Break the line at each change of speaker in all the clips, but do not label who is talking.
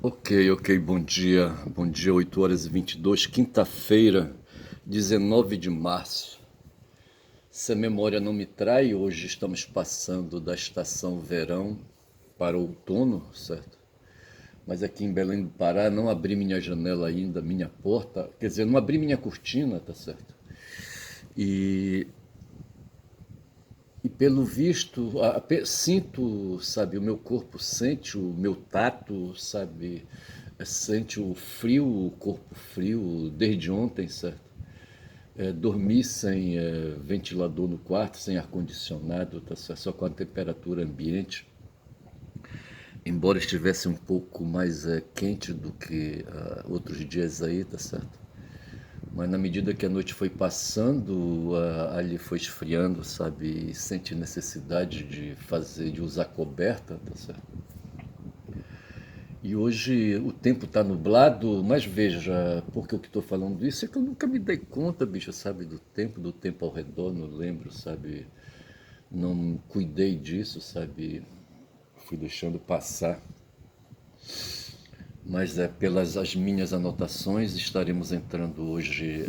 Ok, bom dia, 8 horas e 22, quinta-feira, 19 de março. Se a memória não me trai, hoje estamos passando da estação verão para outono, certo? Mas aqui em Belém do Pará não abri minha janela ainda, minha porta, quer dizer, não abri minha cortina, tá certo? E, e pelo visto, sinto, sabe, o meu corpo sente, o meu tato, sabe, sente o frio, o corpo frio desde ontem, certo? Dormi sem ventilador no quarto, sem ar-condicionado, tá certo? Só com a temperatura ambiente. Embora estivesse um pouco mais quente do que outros dias aí, tá certo? Mas na medida que a noite foi passando, ali foi esfriando, sabe? E sente necessidade de usar coberta, tá certo? E hoje o tempo está nublado, mas veja, por que eu estou falando isso? É que eu nunca me dei conta, bicho, sabe, do tempo ao redor, não lembro, sabe? Não cuidei disso, sabe? Fui deixando passar. Mas pelas as minhas anotações, estaremos entrando hoje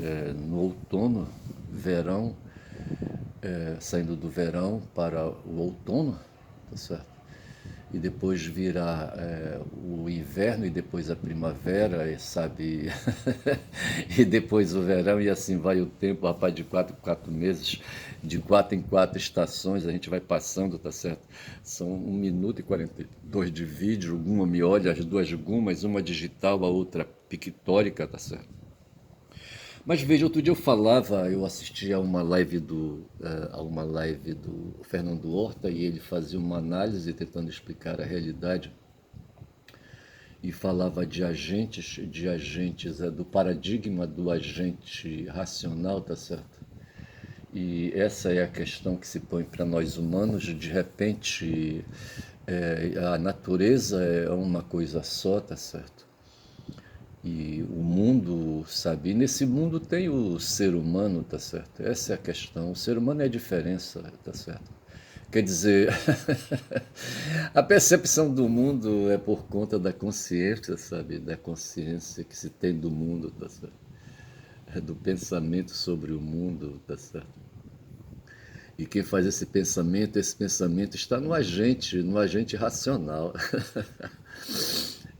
no outono, verão, saindo do verão para o outono, tá certo? E depois virá o inverno e depois a primavera, e sabe? E depois o verão, e assim vai o tempo, rapaz, de 4 em 4 meses, de 4 em 4 estações, a gente vai passando, tá certo? São 1 minuto e 42 de vídeo, uma me olha, as duas gumas, uma digital, a outra pictórica, tá certo? Mas veja, outro dia eu assisti a uma live do Fernando Horta e ele fazia uma análise tentando explicar a realidade e falava de agentes, do paradigma do agente racional, tá certo? E essa é a questão que se põe para nós humanos. De repente, a natureza é uma coisa só, tá certo? E o mundo, sabe? E nesse mundo tem o ser humano, tá certo? Essa é a questão. O ser humano é a diferença, tá certo? Quer dizer, a percepção do mundo é por conta da consciência, sabe? Da consciência que se tem do mundo, tá certo? É do pensamento sobre o mundo, tá certo? E quem faz esse pensamento está no agente racional.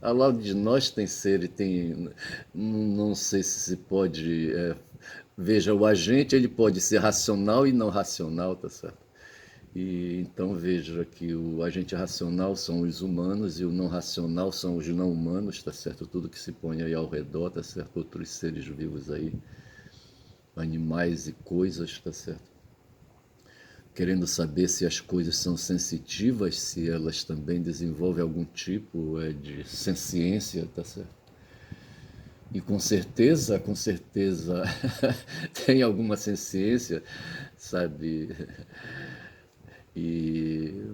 Ao lado de nós tem ser e tem. Não sei se pode. Veja, o agente ele pode ser racional e não racional, tá certo? E então veja que o agente racional são os humanos e o não racional são os não humanos, tá certo? Tudo que se põe aí ao redor, tá certo? Outros seres vivos aí, animais e coisas, tá certo? Querendo saber se as coisas são sensitivas, se elas também desenvolvem algum tipo de senciência, tá certo? E com certeza, tem alguma senciência, sabe?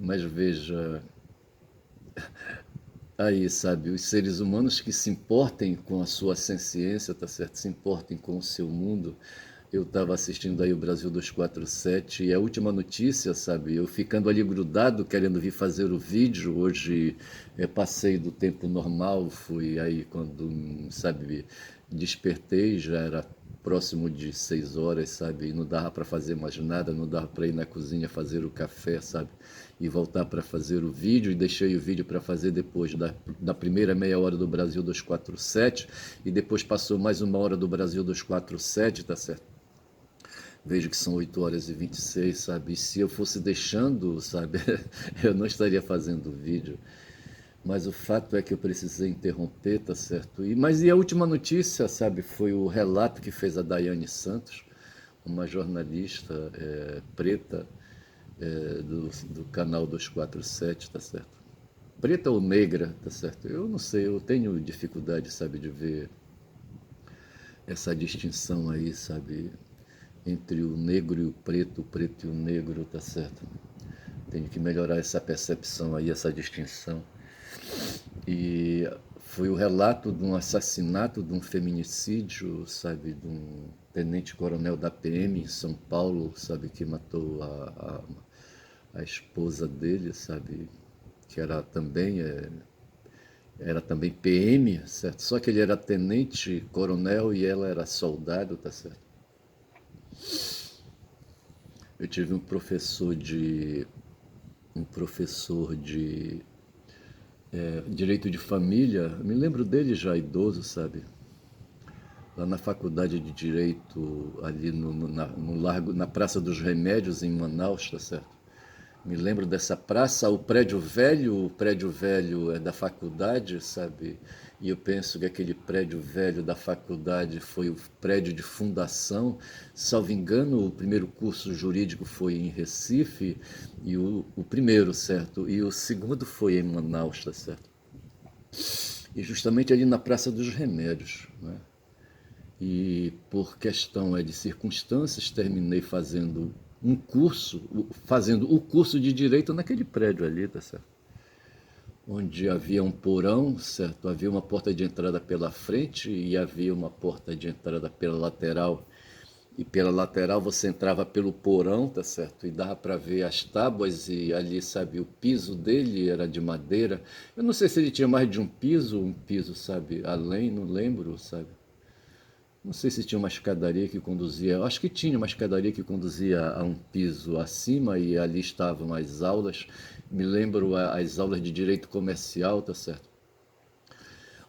Mas veja, aí, sabe, os seres humanos que se importem com a sua senciência, tá certo? Se importem com o seu mundo. Eu estava assistindo aí o Brasil 247 e a última notícia, sabe? Eu ficando ali grudado, querendo vir fazer o vídeo. Hoje passei do tempo normal, fui aí quando, sabe, despertei, já era próximo de 6 horas, sabe? E não dava para fazer mais nada, não dava para ir na cozinha fazer o café, sabe? E voltar para fazer o vídeo, e deixei o vídeo para fazer depois da primeira meia hora do Brasil 247, e depois passou mais uma hora do Brasil 247, tá certo? Vejo que são 8 horas e 26, sabe? E se eu fosse deixando, sabe, eu não estaria fazendo o vídeo. Mas o fato é que eu precisei interromper, tá certo? Mas e a última notícia, sabe, foi o relato que fez a Daiane Santos, uma jornalista preta do canal 247, tá certo? Preta ou negra, tá certo? Eu não sei, eu tenho dificuldade, sabe, de ver essa distinção aí, sabe, entre o negro e o preto e o negro, tá certo? Tenho que melhorar essa percepção aí, essa distinção. E foi o relato de um assassinato, de um feminicídio, sabe, de um tenente-coronel da PM em São Paulo, sabe, que matou a esposa dele, sabe, que era também era também PM, certo? Só que ele era tenente, coronel e ela era soldado, tá certo? Eu tive um professor de direito de família, me lembro dele já idoso, sabe? Lá na faculdade de direito, ali no largo, na Praça dos Remédios, em Manaus, tá certo? Me lembro dessa praça, o prédio velho é da faculdade, sabe? E eu penso que aquele prédio velho da faculdade foi o prédio de fundação. Salvo engano, o primeiro curso jurídico foi em Recife, e o primeiro, certo? E o segundo foi em Manaus, tá certo? E justamente ali na Praça dos Remédios, né? E por questão de circunstâncias, terminei fazendo o curso de direito naquele prédio ali, tá certo? Onde havia um porão, certo? Havia uma porta de entrada pela frente e havia uma porta de entrada pela lateral. E pela lateral você entrava pelo porão, tá certo? E dava para ver as tábuas e ali, sabe, o piso dele era de madeira. Eu não sei se ele tinha mais de um piso, sabe, além, não lembro, sabe? Não sei se tinha uma escadaria que conduzia, acho que tinha uma escadaria que conduzia a um piso acima e ali estavam as aulas. Me lembro as aulas de direito comercial, tá certo?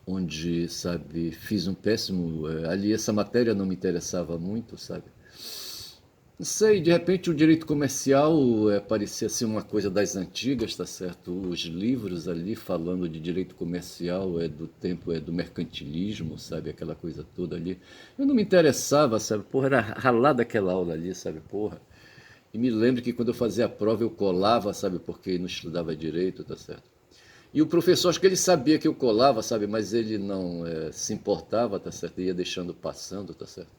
Onde, sabe, fiz um péssimo. Ali essa matéria não me interessava muito, sabe? Não sei, de repente o direito comercial parecia ser uma coisa das antigas, tá certo? Os livros ali falando de direito comercial do tempo do mercantilismo, sabe? Aquela coisa toda ali. Eu não me interessava, sabe? Porra, era ralada aquela aula ali, sabe? Porra. E me lembro que quando eu fazia a prova eu colava, sabe? Porque não estudava direito, tá certo? E o professor, acho que ele sabia que eu colava, sabe? Mas ele não se importava, tá certo? Ia deixando passando, tá certo?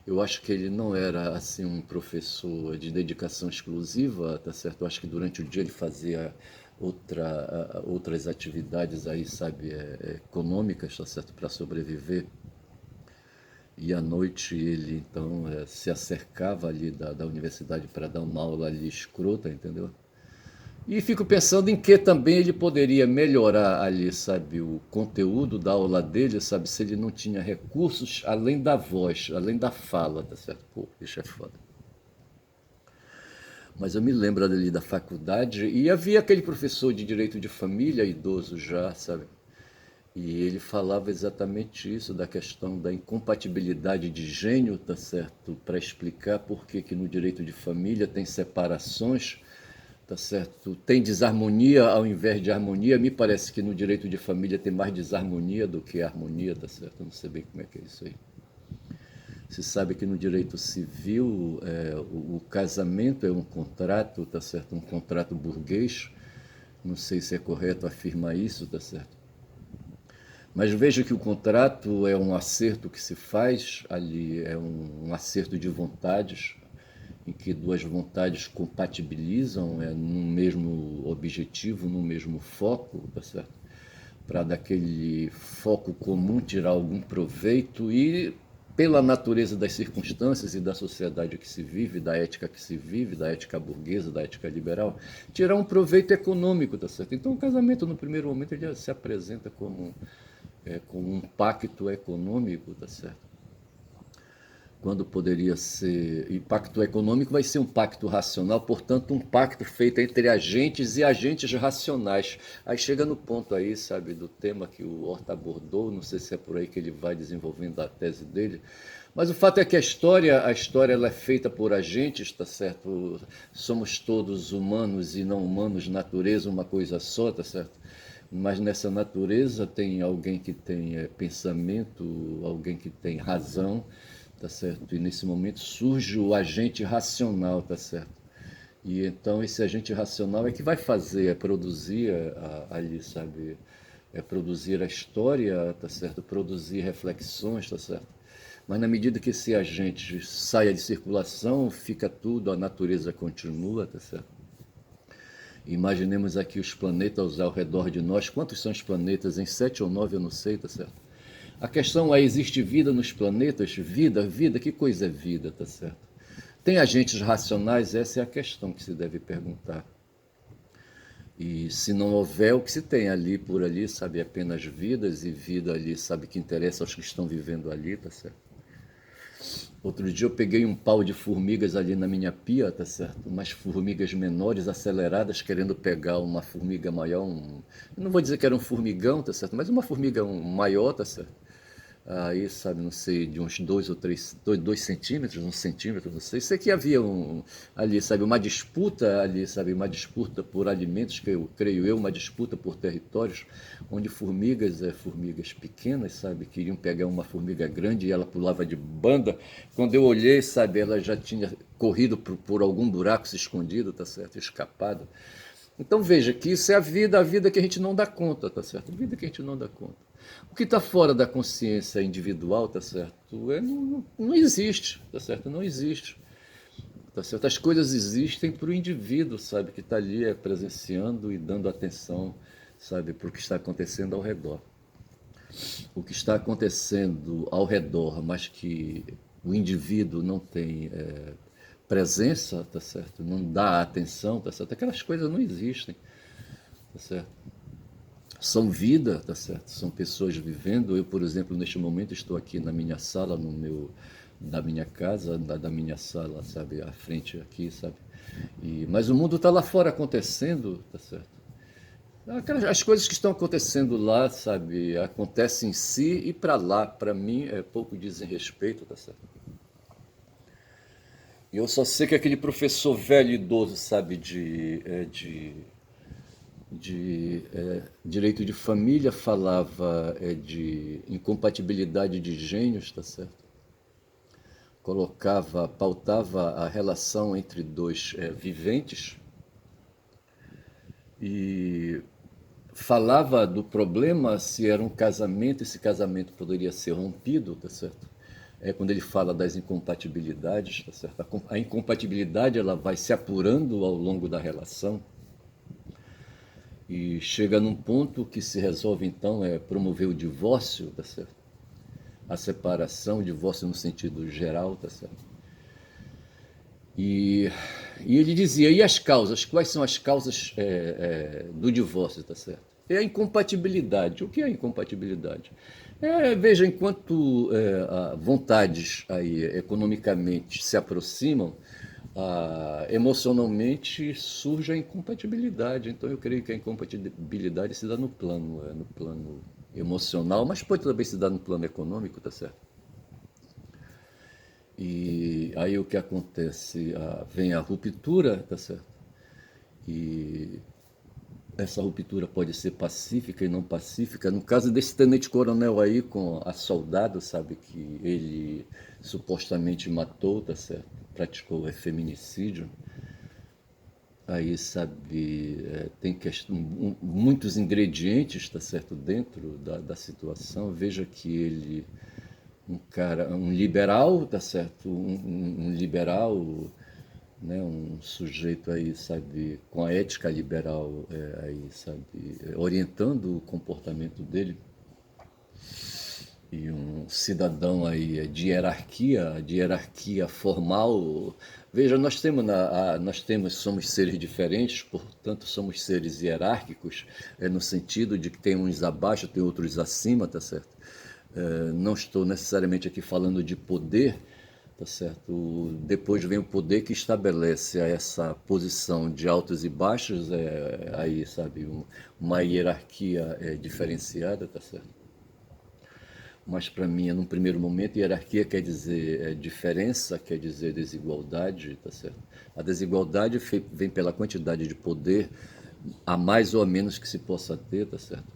Eu acho que ele não era assim um professor de dedicação exclusiva, tá certo? Eu acho que durante o dia ele fazia outras atividades aí, sabe, econômicas, tá certo, para sobreviver. E à noite ele então se acercava ali da universidade para dar uma aula ali escrota, entendeu? E fico pensando em que também ele poderia melhorar ali, sabe, o conteúdo da aula dele, sabe, se ele não tinha recursos além da voz, além da fala, tá certo? Pô, isso é foda. Mas eu me lembro ali da faculdade e havia aquele professor de direito de família, idoso já, sabe? E ele falava exatamente isso, da questão da incompatibilidade de gênio, tá certo? Para explicar por que que no direito de família tem separações, tá certo? Tem desarmonia ao invés de harmonia. Me parece que no direito de família tem mais desarmonia do que harmonia, tá certo? Eu não sei bem como é que é isso aí. Se sabe que no direito civil o casamento é um contrato, tá certo? Um contrato burguês. Não sei se é correto afirmar isso, tá certo? Mas veja que o contrato é um acerto que se faz ali, é um acerto de vontades, em que duas vontades compatibilizam no mesmo objetivo, no mesmo foco, tá certo? Para daquele foco comum tirar algum proveito e, pela natureza das circunstâncias e da sociedade que se vive, da ética que se vive, da ética burguesa, da ética liberal, tirar um proveito econômico, tá certo? Então o casamento, no primeiro momento, ele se apresenta como um pacto econômico, tá certo? Quando poderia ser. E pacto econômico vai ser um pacto racional, portanto, um pacto feito entre agentes e agentes racionais. Aí chega no ponto aí, sabe, do tema que o Horta abordou, não sei se é por aí que ele vai desenvolvendo a tese dele, mas o fato é que a história ela é feita por agentes, tá certo? Somos todos humanos e não humanos, natureza uma coisa só, tá certo? Mas nessa natureza tem alguém que tem pensamento, alguém que tem razão, tá certo? E nesse momento surge o agente racional, tá certo? E então esse agente racional é que vai fazer, produzir ali, sabe? Produzir a história, tá certo? Produzir reflexões, tá certo? Mas na medida que esse agente saia de circulação, fica tudo, a natureza continua, tá certo? Imaginemos aqui os planetas ao redor de nós. Quantos são os planetas? Em sete ou nove, eu não sei, tá certo? A questão é, existe vida nos planetas? Vida, vida, que coisa é vida, tá certo? Tem agentes racionais? Essa é a questão que se deve perguntar. E se não houver, o que se tem ali por ali, sabe, é apenas vidas, e vida ali, sabe, que interessa aos que estão vivendo ali, tá certo? Outro dia eu peguei um pau de formigas ali na minha pia, tá certo? Umas formigas menores, aceleradas, querendo pegar uma formiga maior, eu não vou dizer que era um formigão, tá certo? Mas uma formiga maior, tá certo? Aí, sabe, não sei, de uns 2 ou 3, 2 centímetros, 1 centímetro, não sei. Sei que havia ali, sabe, uma disputa ali, sabe, uma disputa por alimentos, que eu creio eu, uma disputa por territórios, onde formigas pequenas, sabe, queriam pegar uma formiga grande e ela pulava de banda. Quando eu olhei, sabe, ela já tinha corrido por algum buraco se escondido, tá certo, escapado. Então veja que isso é a vida que a gente não dá conta, tá certo? A vida que a gente não dá conta. O que está fora da consciência individual, tá certo? Não existe, tá certo? Não existe, tá certo? As coisas existem para o indivíduo, sabe? Que está ali presenciando e dando atenção, sabe? Para o que está acontecendo ao redor. O que está acontecendo ao redor, mas que o indivíduo não tem presença, tá certo? Não dá atenção, tá certo? Aquelas coisas não existem, tá certo? São vida, tá certo? São pessoas vivendo. Eu, por exemplo, neste momento estou aqui na minha sala, da minha casa, da minha sala, sabe, à frente aqui, sabe? Mas o mundo está lá fora acontecendo, tá certo? As coisas que estão acontecendo lá, sabe, acontecem em si e para lá, para mim, pouco dizem respeito, tá certo? E eu só sei que aquele professor velho e idoso, sabe, de direito de família falava de incompatibilidade de gênios, tá certo? Pautava a relação entre dois viventes e falava do problema se era um casamento, esse casamento poderia ser rompido, tá certo? É quando ele fala das incompatibilidades, tá certo? A incompatibilidade ela vai se apurando ao longo da relação e chega num ponto que se resolve então promover o divórcio, tá certo? A separação, o divórcio no sentido geral, tá certo? E, e ele dizia, e as causas? Quais são as causas do divórcio, tá certo? É a incompatibilidade. O que é a incompatibilidade? Veja, enquanto vontades aí economicamente se aproximam, emocionalmente surge a incompatibilidade. Então eu creio que a incompatibilidade se dá no plano emocional, mas pode também se dar no plano econômico, tá certo? E aí o que acontece? Vem a ruptura, tá certo? E essa ruptura pode ser pacífica e não pacífica. No caso desse tenente-coronel aí com a soldado, sabe, que ele supostamente matou, tá certo? Praticou feminicídio. Aí, sabe, tem muitos ingredientes, tá certo, dentro da situação. Veja que ele, um liberal, tá certo, um liberal, né, um sujeito aí, sabe, com a ética liberal aí, sabe, orientando o comportamento dele, e um cidadão aí de hierarquia formal. Veja, somos seres diferentes, portanto somos seres hierárquicos, no sentido de que tem uns abaixo, tem outros acima, tá certo? Não estou necessariamente aqui falando de poder, tá certo? Depois vem o poder que estabelece essa posição de altos e baixos, aí, sabe, uma hierarquia diferenciada, tá certo? Mas para mim, num primeiro momento, hierarquia quer dizer diferença, quer dizer desigualdade, tá certo? A desigualdade vem pela quantidade de poder, a mais ou a menos que se possa ter, tá certo?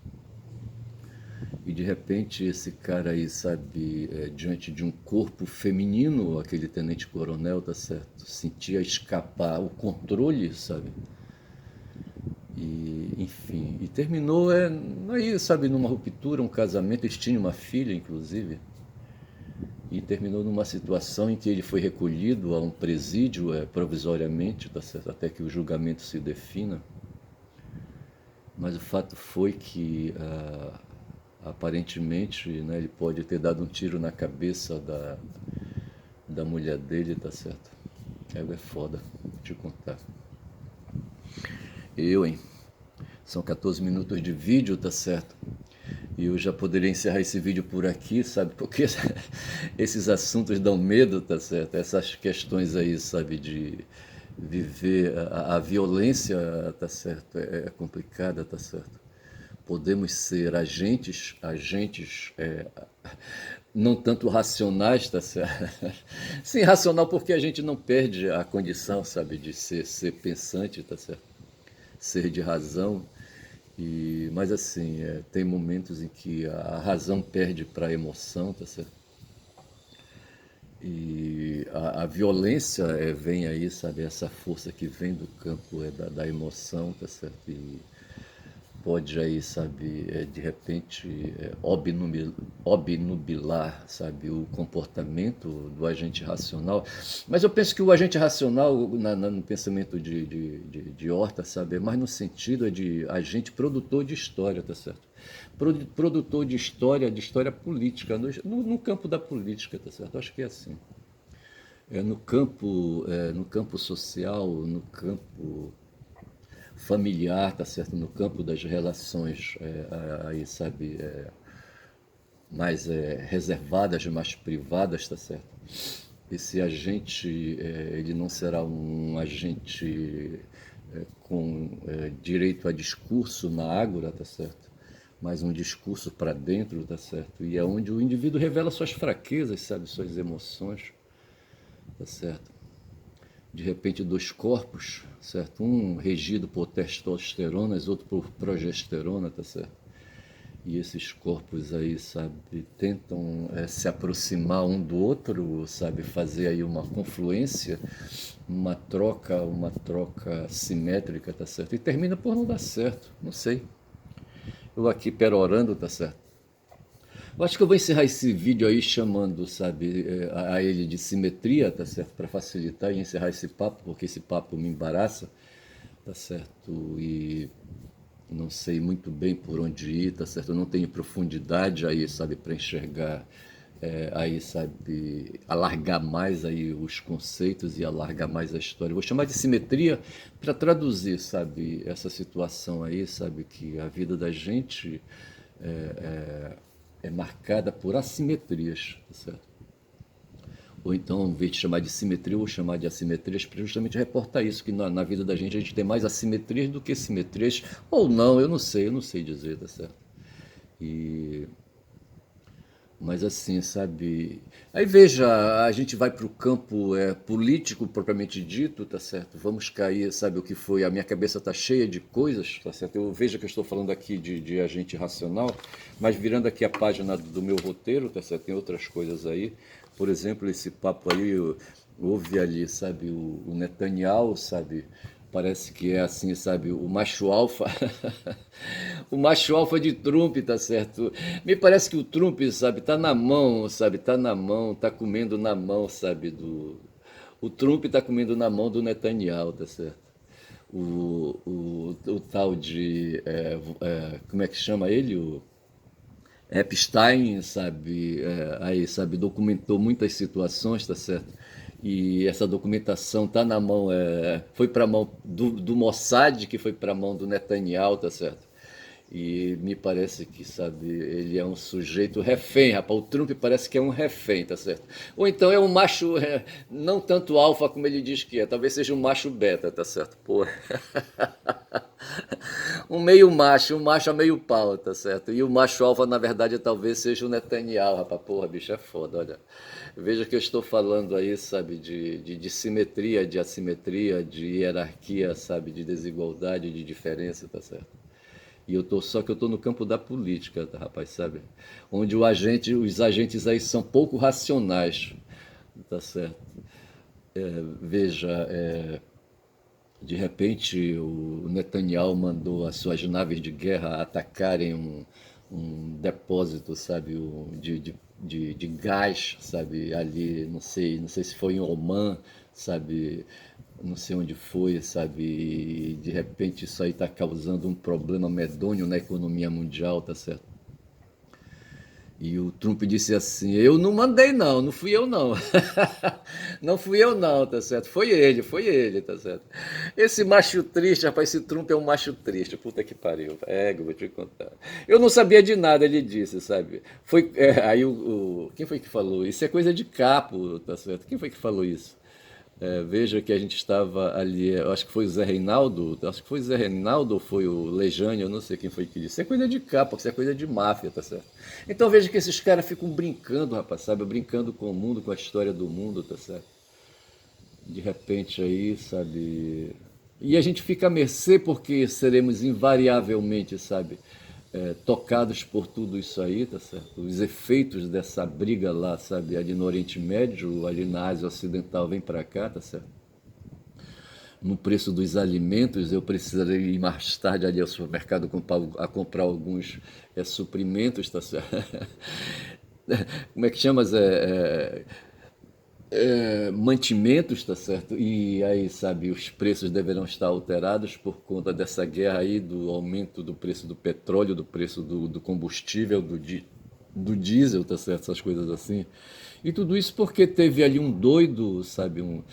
E de repente esse cara aí, sabe, diante de um corpo feminino, aquele tenente-coronel, tá certo? Sentia escapar o controle, sabe? E, enfim, e terminou aí, sabe, numa ruptura, um casamento, eles tinham uma filha, inclusive, e terminou numa situação em que ele foi recolhido a um presídio provisoriamente, tá certo? Até que o julgamento se defina. Mas o fato foi que aparentemente, né, ele pode ter dado um tiro na cabeça da mulher dele, tá certo? É foda, vou te contar. Eu, hein? São 14 minutos de vídeo, tá certo? E eu já poderia encerrar esse vídeo por aqui, sabe? Porque esses assuntos dão medo, tá certo? Essas questões aí, sabe, de viver a violência, tá certo? É complicada, tá certo? Podemos ser agentes não tanto racionais, tá certo? Sim, racional porque a gente não perde a condição, sabe, de ser pensante, tá certo? Ser de razão. Mas assim, tem momentos em que a razão perde para a emoção, tá certo? E a violência vem aí, sabe, essa força que vem do campo da emoção, tá certo? E pode aí, sabe, de repente obnubilar, sabe, o comportamento do agente racional. Mas eu penso que o agente racional, no pensamento de Horta, sabe, é mais no sentido de agente produtor de história, tá certo? Produtor de história política, no campo da política, tá certo? Acho que é assim. No campo social, no campo familiar, tá certo? No campo das relações, aí, sabe, mais reservadas, mais privadas, tá certo? Esse agente, ele não será um agente com direito a discurso na ágora, tá certo? Mas um discurso para dentro, tá certo? E é onde o indivíduo revela suas fraquezas, sabe, suas emoções, tá certo? De repente dois corpos, certo? Um regido por testosterona, outro por progesterona, tá certo? E esses corpos aí, sabe, tentam se aproximar um do outro, sabe, fazer aí uma confluência, uma troca simétrica, tá certo? E termina por não dar certo, não sei. Eu aqui perorando, tá certo? Eu acho que eu vou encerrar esse vídeo aí chamando, sabe, a ele de simetria, tá certo? Para facilitar e encerrar esse papo, porque esse papo me embaraça, tá certo? E não sei muito bem por onde ir, tá certo? Eu não tenho profundidade aí, sabe, para enxergar, aí, sabe, alargar mais aí os conceitos e alargar mais a história. Eu vou chamar de simetria para traduzir, sabe, essa situação aí, sabe, que a vida da gente é marcada por assimetrias, tá certo? Ou então, em vez de chamar de simetria, eu vou chamar de assimetrias para justamente reportar isso, que na vida da gente a gente tem mais assimetrias do que simetrias, ou não, eu não sei dizer, tá certo? E, mas assim, sabe? Aí veja, a gente vai para o campo político propriamente dito, tá certo? Vamos cair, sabe o que foi? A minha cabeça tá cheia de coisas, tá certo? Eu vejo que eu estou falando aqui de agente racional, mas virando aqui a página do meu roteiro, tá certo? Tem outras coisas aí. Por exemplo, esse papo aí, houve ali, sabe, o Netanyahu, sabe? Parece que é assim, sabe, o macho alfa, o macho alfa de Trump, tá certo? Me parece que o Trump, sabe, tá na mão, sabe, tá na mão, tá comendo na mão, sabe, o Trump tá comendo na mão do Netanyahu, tá certo? O tal de, como é que chama ele? O Epstein, sabe, aí, sabe, documentou muitas situações, tá certo? E essa documentação tá na mão, foi para a mão do Mossad, que foi para a mão do Netanyahu, tá certo? E me parece que, sabe, ele é um sujeito refém, rapaz. O Trump parece que é um refém, tá certo? Ou então é um macho, não tanto alfa como ele diz que é, talvez seja um macho beta, tá certo? Pô. Um macho a meio pau, tá certo? E o macho alfa, na verdade, talvez seja o Netanyahu, rapaz. Porra, bicho, é foda, olha. Veja que eu estou falando aí, sabe, de simetria, de assimetria, de hierarquia, sabe, de desigualdade, de diferença, tá certo? E eu tô, só que eu estou no campo da política, tá, rapaz, sabe? Onde os agentes aí são pouco racionais, tá certo? Veja, de repente o Netanyahu mandou as suas naves de guerra atacarem um depósito, sabe, de gás, sabe, ali, não sei se foi em Oman, sabe, não sei onde foi, sabe, e de repente isso aí está causando um problema medonho na economia mundial, tá certo? E o Trump disse assim: eu não mandei, não, não fui eu, não. Não fui eu, não, tá certo? Foi ele, tá certo? Esse macho triste, rapaz, esse Trump é um macho triste, puta que pariu. É, eu vou te contar. Eu não sabia de nada, ele disse, sabe? Aí quem foi que falou? Isso é coisa de capo, tá certo? Quem foi que falou isso? Veja que a gente estava ali, eu acho que foi o Zé Reinaldo, acho que foi o Zé Reinaldo ou foi o Lejane, eu não sei quem foi que disse. Isso é coisa de capa, isso é coisa de máfia, tá certo? Então veja que esses caras ficam brincando, rapaz, sabe? Brincando com o mundo, com a história do mundo, tá certo? De repente aí, sabe? E a gente fica à mercê porque seremos invariavelmente, sabe? Tocados por tudo isso aí, tá certo? Os efeitos dessa briga lá, sabe? Ali no Oriente Médio, ali na Ásia Ocidental, vem para cá, tá certo? No preço dos alimentos, eu precisarei ir mais tarde ali ao supermercado comprar alguns suprimentos, tá certo? Como é que chama? Mantimentos, tá certo? E aí, sabe, os preços deverão estar alterados por conta dessa guerra aí, do aumento do preço do petróleo, do preço do combustível, do diesel, tá certo? Essas coisas assim. E tudo isso porque teve ali um doido, sabe, um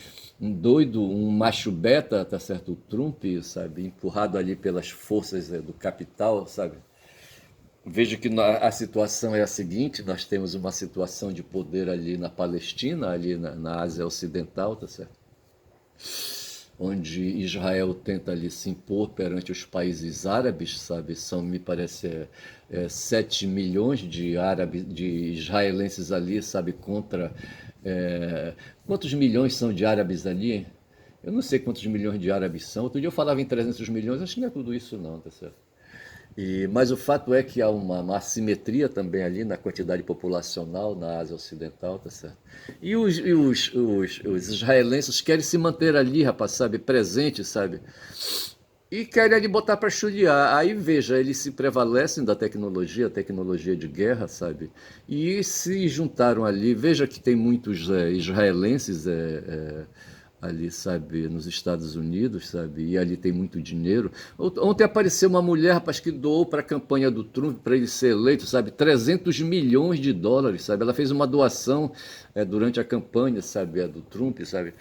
doido, um macho beta, tá certo? O Trump, sabe, empurrado ali pelas forças do capital, sabe? Vejo que a situação é a seguinte: nós temos uma situação de poder ali na Palestina, ali na Ásia Ocidental, tá certo? Onde Israel tenta ali se impor perante os países árabes, sabe? São, me parece, 7 milhões de árabes, de israelenses ali, sabe? Contra. Quantos milhões são de árabes ali, hein? Eu não sei quantos milhões de árabes são. Outro dia eu falava em 300 milhões, acho que não é tudo isso não, tá certo? Mas o fato é que há uma assimetria também ali na quantidade populacional na Ásia Ocidental, tá certo? Os israelenses querem se manter ali, rapaz, sabe, presentes, sabe? E querem ali botar para chulear. Aí veja, eles se prevalecem da tecnologia, a tecnologia de guerra, sabe? E se juntaram ali. Veja que tem muitos israelenses ali, sabe, nos Estados Unidos, sabe? E ali tem muito dinheiro. Ontem apareceu uma mulher, rapaz, que doou para a campanha do Trump, para ele ser eleito, sabe? 300 milhões de dólares, sabe? Ela fez uma doação durante a campanha, sabe, do Trump, sabe?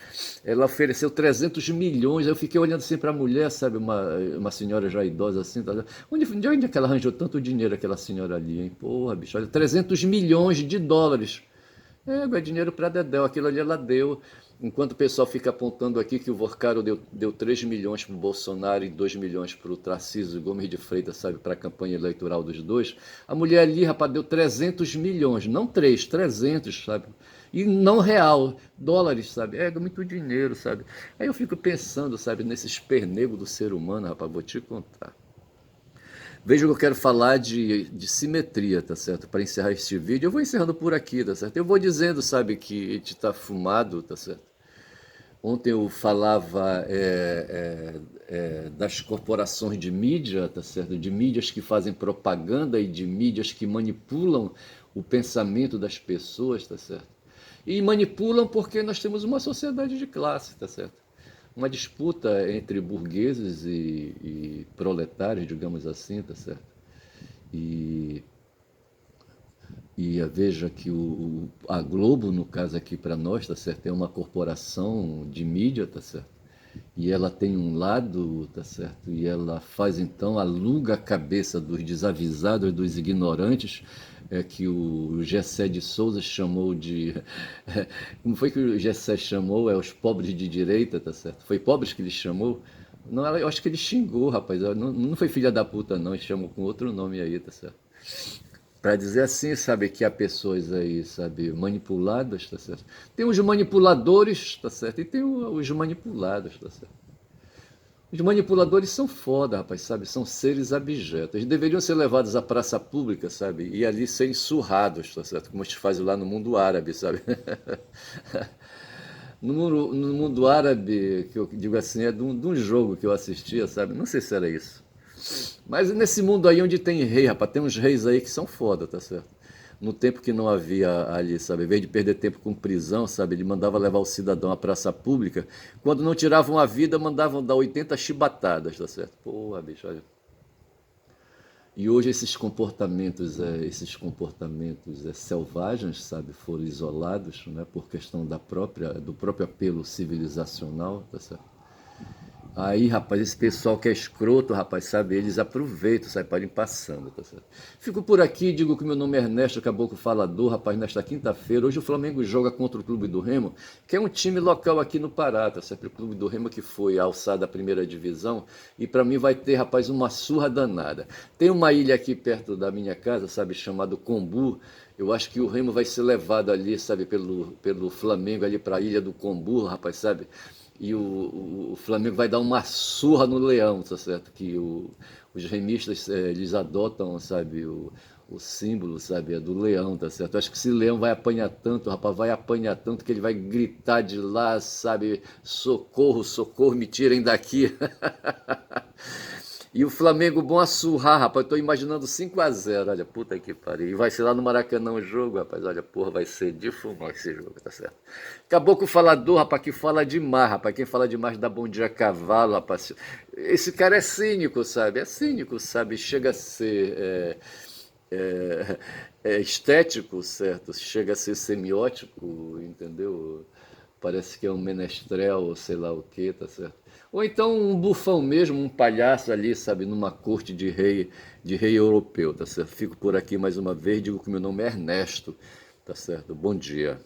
Ela ofereceu 300 milhões. Eu fiquei olhando assim para a mulher, sabe? Uma senhora já idosa assim. Tá? De onde é que ela arranjou tanto dinheiro, aquela senhora ali, hein? Porra, bicho, olha, 300 milhões de dólares. É dinheiro para Dedéu, aquilo ali ela deu. Enquanto o pessoal fica apontando aqui que o Vorcaro deu 3 milhões para o Bolsonaro e 2 milhões para o Tarcísio Gomes de Freitas, sabe, para a campanha eleitoral dos dois, a mulher ali, rapaz, deu 300 milhões, não 3, 300, sabe? E não real, dólares, sabe? É muito dinheiro, sabe? Aí eu fico pensando, sabe, nesse espernego do ser humano, rapaz, vou te contar. Veja que eu quero falar de simetria, tá certo? Para encerrar este vídeo, eu vou encerrando por aqui, tá certo? Eu vou dizendo, sabe, que a gente está fumado, tá certo? Ontem eu falava das corporações de mídia, tá certo? De mídias que fazem propaganda e de mídias que manipulam o pensamento das pessoas, tá certo? E manipulam porque nós temos uma sociedade de classe, tá certo? Uma disputa entre burgueses e proletários, digamos assim, tá certo? E veja que a Globo, no caso aqui para nós, tá certo? É uma corporação de mídia, tá certo? E ela tem um lado, tá certo? E ela faz então, aluga a cabeça dos desavisados, dos ignorantes, que o Gessé de Souza chamou de. Como foi que o Gessé chamou? Os pobres de direita, tá certo? Foi pobres que ele chamou? Não, eu acho que ele xingou, rapaz. Não foi filha da puta, não. Ele chamou com outro nome aí, tá certo? Para dizer assim, sabe, que há pessoas aí, sabe, manipuladas, tá certo? Tem os manipuladores, tá certo? E tem os manipulados, tá certo? Os manipuladores são foda, rapaz, sabe? São seres abjetos. Eles deveriam ser levados à praça pública, sabe? E ali serem surrados, tá certo? Como eles fazem lá no mundo árabe, sabe? No mundo árabe, que eu digo assim, é de um jogo que eu assistia, sabe? Não sei se era isso. Mas nesse mundo aí onde tem rei, rapaz, tem uns reis aí que são foda, tá certo? No tempo que não havia ali, sabe? Em vez de perder tempo com prisão, sabe? Ele mandava levar o cidadão à praça pública. Quando não tiravam a vida, mandavam dar 80 chibatadas, tá certo? Porra, bicho, olha. E hoje esses comportamentos selvagens, sabe, foram isolados, né, por questão do próprio apelo civilizacional, tá certo? Aí, rapaz, esse pessoal que é escroto, rapaz, sabe, eles aproveitam, sabe, para ir passando, tá certo? Fico por aqui, digo que meu nome é Ernesto Caboclo Falador, rapaz, nesta quinta-feira. Hoje o Flamengo joga contra o Clube do Remo, que é um time local aqui no Pará, tá certo? O Clube do Remo que foi alçado à primeira divisão, e para mim vai ter, rapaz, uma surra danada. Tem uma ilha aqui perto da minha casa, sabe, chamado Combu. Eu acho que o Remo vai ser levado ali, sabe, pelo Flamengo ali para a Ilha do Combu, rapaz, sabe? E o Flamengo vai dar uma surra no Leão, tá certo? Que os remistas, eles adotam, sabe, o símbolo, sabe, é do leão, tá certo? Eu acho que esse leão vai apanhar tanto, rapaz, vai apanhar tanto que ele vai gritar de lá, sabe, socorro, socorro, me tirem daqui. E o Flamengo bom a surrar, rapaz. Eu tô imaginando 5-0, olha, puta que pariu. E vai ser lá no Maracanã o jogo, rapaz. Olha, porra, vai ser de fumar esse jogo, tá certo? Caboclo falador, rapaz, que fala demais, rapaz. Quem fala demais dá bom dia a cavalo, rapaz. Esse cara é cínico, sabe? É cínico, sabe? Chega a ser é, estético, certo? Chega a ser semiótico, entendeu? Parece que é um menestrel, sei lá o que, tá certo? Ou então um bufão mesmo, um palhaço ali, sabe, numa corte de rei europeu, tá certo? Fico por aqui mais uma vez, digo que meu nome é Ernesto, tá certo? Bom dia.